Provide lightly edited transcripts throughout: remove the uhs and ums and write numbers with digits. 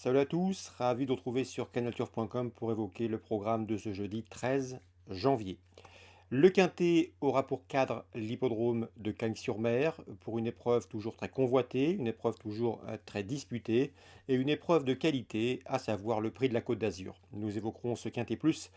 Salut à tous, ravi de vous retrouver sur canalturf.com pour évoquer le programme de ce jeudi 13 janvier. Le Quintet aura pour cadre l'hippodrome de Cagnes-sur-Mer pour une épreuve toujours très convoitée, une épreuve toujours très disputée et une épreuve de qualité, à savoir le prix de la Côte d'Azur. Nous évoquerons ce Quintet Plus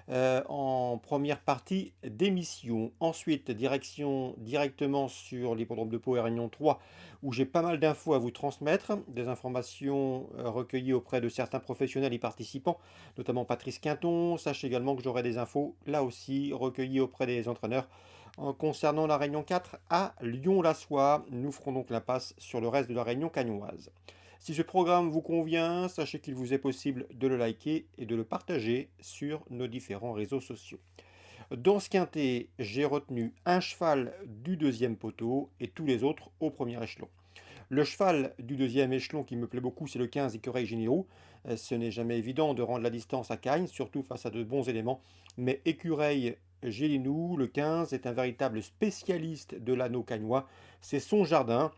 en première partie d'émission. Ensuite, direction directement sur l'hippodrome de Pau et Réunion 3, où j'ai pas mal d'infos à vous transmettre, des informations recueillies auprès de certains professionnels y participants, notamment Patrice Quinton. Sachez également que j'aurai des infos, là aussi, recueillies auprès des entraîneurs. Concernant la Réunion 4 à Lyon-la-Soie, nous ferons donc l'impasse sur le reste de la Réunion cagnoise. Si ce programme vous convient, sachez qu'il vous est possible de le liker et de le partager sur nos différents réseaux sociaux. Dans ce quintet, j'ai retenu un cheval du deuxième poteau et tous les autres au premier échelon. Le cheval du deuxième échelon qui me plaît beaucoup, c'est le 15 Écureuil Généraux. Ce n'est jamais évident de rendre la distance à Cagnes, surtout face à de bons éléments. Mais Écureuil Gélinou, le 15, est un véritable spécialiste de l'anneau cagnois. C'est son jardin.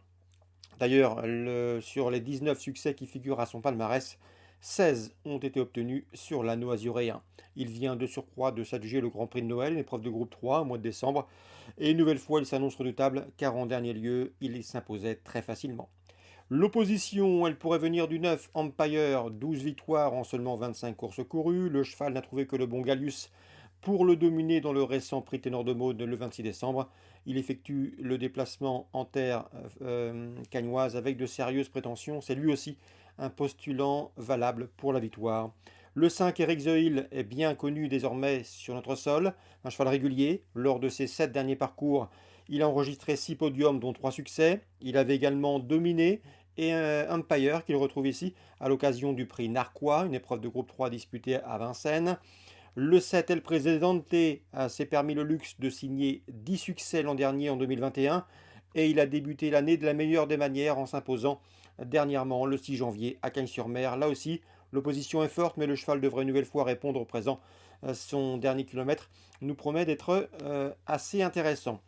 D'ailleurs, sur les 19 succès qui figurent à son palmarès, 16 ont été obtenus sur l'anneau azuréen. Il vient de surcroît de s'adjuger le Grand Prix de Noël, une épreuve de groupe 3 au mois de décembre. Et une nouvelle fois, il s'annonce redoutable car en dernier lieu, il s'imposait très facilement. L'opposition, elle pourrait venir du 9 Empire, 12 victoires en seulement 25 courses courues. Le cheval n'a trouvé que le bon Gallius pour le dominer dans le récent prix Ténor de Maude le 26 décembre. Il effectue le déplacement en terre cagnoise avec de sérieuses prétentions. C'est lui aussi un postulant valable pour la victoire. Le 5 Eric The est bien connu désormais sur notre sol, un cheval régulier. Lors de ses 7 derniers parcours, il a enregistré 6 podiums dont 3 succès. Il avait également dominé et un Empire qu'il retrouve ici à l'occasion du prix Narquois, une épreuve de groupe 3 disputée à Vincennes. Le 7 El Presidente s'est permis le luxe de signer 10 succès l'an dernier en 2021 et il a débuté l'année de la meilleure des manières en s'imposant dernièrement le 6 janvier à Cagnes-sur-Mer. Là aussi, l'opposition est forte mais le cheval devrait une nouvelle fois répondre au présent. Son dernier kilomètre nous promet d'être assez intéressant.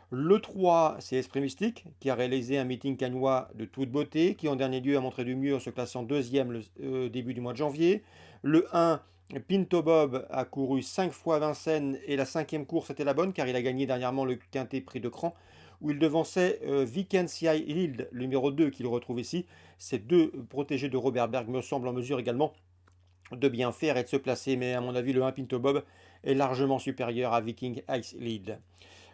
Le 3, c'est Esprit Mystique, qui a réalisé un meeting cagnois de toute beauté, qui en dernier lieu a montré du mieux en se classant deuxième le début du mois de janvier. Le 1, Pinto Bob, a couru 5 fois Vincennes et la cinquième course était la bonne, car il a gagné dernièrement le quintet prix de Cran, où il devançait Vikensia Hild, le numéro 2, qu'il retrouve ici. Ces deux protégés de Robert Berg me semblent en mesure également de bien faire et de se placer, mais à mon avis, le 1 Pinto Bob est largement supérieur à Viking Ice Lead.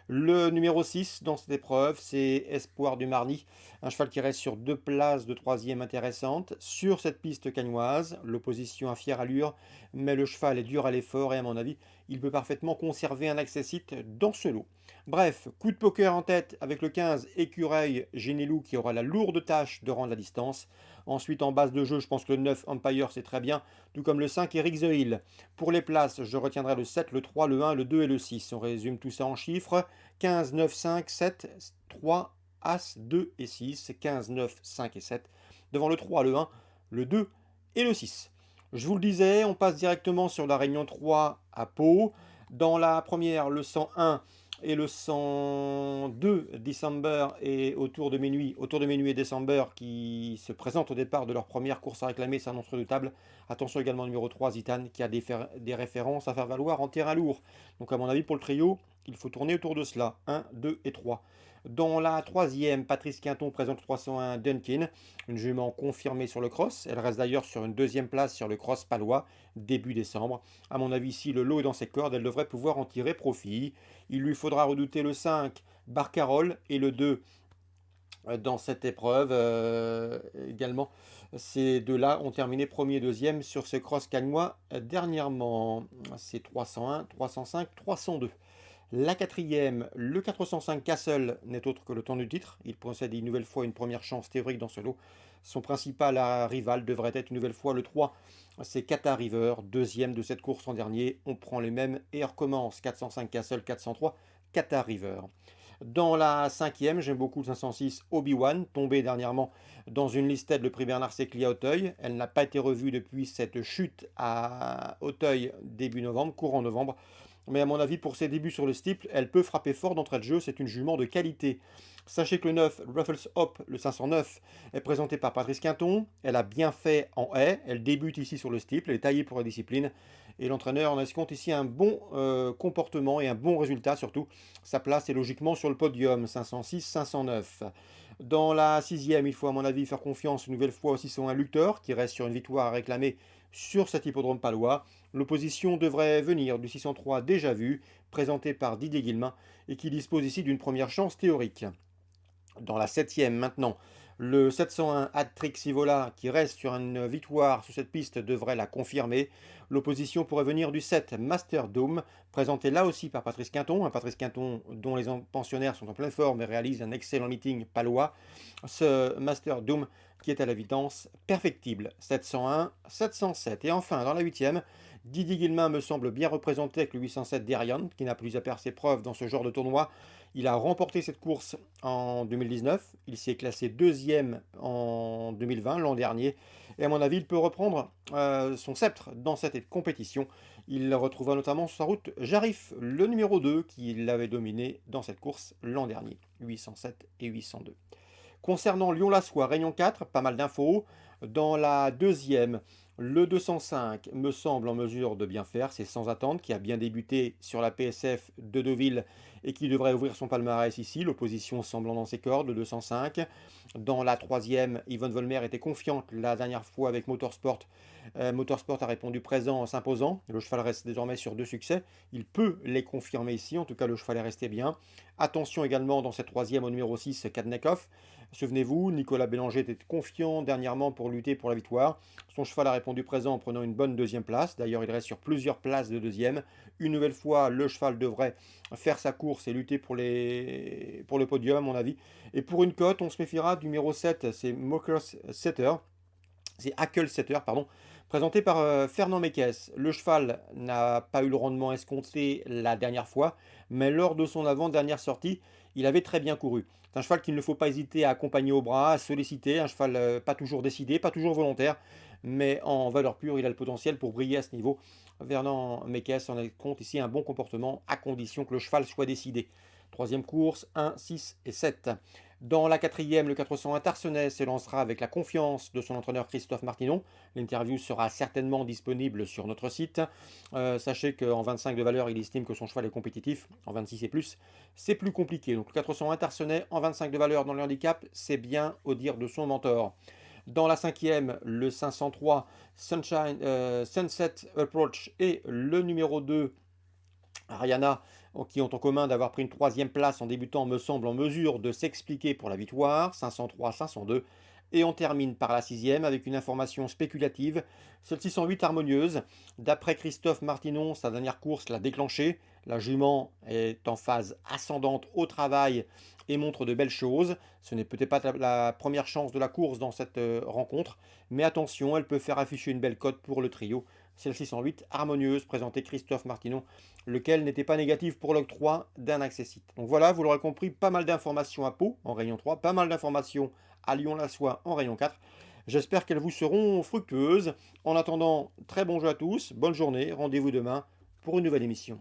Le numéro 6 dans cette épreuve, c'est Espoir du Marny, un cheval qui reste sur 2 places de troisième intéressantes. Sur cette piste cagnoise, l'opposition a fière allure, mais le cheval est dur à l'effort et à mon avis, il peut parfaitement conserver un accessite dans ce lot. Bref, coup de poker en tête avec le 15 Écureuil Génélou qui aura la lourde tâche de rendre la distance. Ensuite, en base de jeu, je pense que le 9 Empire c'est très bien, tout comme le 5 Eric The Hill. Pour les places, je retiendrai le 7, le 3, le 1, le 2 et le 6. On résume tout ça en chiffres. 15, 9, 5, 7, 3, As, 2 et 6. 15, 9, 5 et 7. Devant le 3, le 1, le 2 et le 6. Je vous le disais, on passe directement sur la Réunion 3 à Pau. Dans la première, le 101 et le 102 December et autour de minuit et December qui se présentent au départ de leur première course à réclamer s'annonce redoutable. Attention également numéro 3 Zitane qui a des références à faire valoir en terrain lourd. Donc à mon avis pour le trio, il faut tourner autour de cela. 1, 2 et 3. Dans la troisième, Patrice Quinton présente le 301 Dunkin, une jument confirmée sur le cross. Elle reste d'ailleurs sur une deuxième place sur le cross palois début décembre. À mon avis, si le lot est dans ses cordes, elle devrait pouvoir en tirer profit. Il lui faudra redouter le 5 Barcarolle et le 2 dans cette épreuve également. Ces deux-là ont terminé premier et deuxième sur ce cross cagnois dernièrement. C'est 301, 305, 302. La quatrième, le 405 Castle, n'est autre que le temps du titre. Il possède une nouvelle fois une première chance théorique dans ce lot. Son principal rival devrait être une nouvelle fois le 3. C'est Qatar River, deuxième de cette course en dernier. On prend les mêmes et on recommence. 405 Castle, 403 Qatar River. Dans la cinquième, j'aime beaucoup le 506 Obi-Wan, tombé dernièrement dans une listette le prix Bernard Secli à Auteuil. Elle n'a pas été revue depuis cette chute à Auteuil début novembre, courant novembre. Mais à mon avis, pour ses débuts sur le steeple, elle peut frapper fort d'entrée de jeu. C'est une jument de qualité. Sachez que le 9, Ruffles Hop, le 509, est présenté par Patrice Quinton. Elle a bien fait en haie. Elle débute ici sur le steeple. Elle est taillée pour la discipline. Et l'entraîneur en escompte ici un bon comportement et un bon résultat surtout. Sa place est logiquement sur le podium, 506, 509. Dans la sixième, il faut à mon avis faire confiance une nouvelle fois au 601 Luctor, qui reste sur une victoire à réclamer sur cet hippodrome palois. L'opposition devrait venir du 603 déjà vu, présenté par Didier Guillemin, et qui dispose ici d'une première chance théorique. Dans la septième maintenant, le 701 Hat-Trick Sivola, qui reste sur une victoire sur cette piste, devrait la confirmer. L'opposition pourrait venir du 7 Master Doom, présenté là aussi par Patrice Quinton, un Patrice Quinton dont les pensionnaires sont en pleine forme et réalise un excellent meeting palois. Ce Master Doom qui est à l'évidence perfectible. 701, 707. Et enfin, dans la huitième, Didier Guillemin me semble bien représenté avec le 807 Derian, qui n'a plus à perdre ses preuves dans ce genre de tournoi. Il a remporté cette course en 2019, il s'est classé deuxième en 2020, l'an dernier, et à mon avis, il peut reprendre son sceptre dans cette compétition. Il retrouvera notamment sur sa route Jarif, le numéro 2, qui l'avait dominé dans cette course l'an dernier, 807 et 802. Concernant Lyon-la-Soie, Réunion 4, pas mal d'infos. Dans la deuxième, le 205 me semble en mesure de bien faire, c'est sans attendre, qui a bien débuté sur la PSF de Deauville et qui devrait ouvrir son palmarès ici, l'opposition semblant dans ses cordes, le 205. Dans la troisième, Yvonne Volmer était confiante la dernière fois avec Motorsport. Motorsport a répondu présent en s'imposant. Le cheval reste désormais sur 2 succès. Il peut les confirmer ici, en tout cas le cheval est resté bien. Attention également dans cette troisième au numéro 6, Kadnekov. Souvenez-vous, Nicolas Bélanger était confiant dernièrement pour lutter pour la victoire. Son cheval a répondu présent en prenant une bonne deuxième place. D'ailleurs, il reste sur plusieurs places de deuxième. Une nouvelle fois, le cheval devrait faire sa course et lutter pour le podium, à mon avis. Et pour une cote, on se méfiera du numéro 7, c'est Mockers Setter. C'est Hackle Setter, pardon, présenté par Fernand Meques. Le cheval n'a pas eu le rendement escompté la dernière fois, mais lors de son avant-dernière sortie, il avait très bien couru. C'est un cheval qu'il ne faut pas hésiter à accompagner au bras, à solliciter, un cheval pas toujours décidé, pas toujours volontaire, mais en valeur pure, il a le potentiel pour briller à ce niveau. Fernand Meques en a compte ici un bon comportement, à condition que le cheval soit décidé. Troisième course, 1, 6 et 7. Dans la quatrième, le 401 Tarsenais s'élancera avec la confiance de son entraîneur Christophe Martinon. L'interview sera certainement disponible sur notre site. Sachez qu'en 25 de valeur, il estime que son cheval est compétitif. En 26 et plus, c'est plus compliqué. Donc le 401 Tarsenais en 25 de valeur dans le handicap, c'est bien au dire de son mentor. Dans la cinquième, le 503 Sunset Approach et le numéro 2 Ariana, qui ont en commun d'avoir pris une troisième place en débutant, me semble en mesure de s'expliquer pour la victoire, 503, 502. Et on termine par la sixième avec une information spéculative, celle-ci 608 harmonieuse. D'après Christophe Martinon, sa dernière course l'a déclenchée. La jument est en phase ascendante au travail et montre de belles choses. Ce n'est peut-être pas la première chance de la course dans cette rencontre, mais attention, elle peut faire afficher une belle cote pour le trio. Celle-ci 608 harmonieuse, présentée Christophe Martinon, lequel n'était pas négatif pour l'octroi d'un accessite. Donc voilà, vous l'aurez compris, pas mal d'informations à Pau en rayon 3, pas mal d'informations à Lyon-la-Soie en rayon 4. J'espère qu'elles vous seront fructueuses. En attendant, très bon jeu à tous, bonne journée, rendez-vous demain pour une nouvelle émission.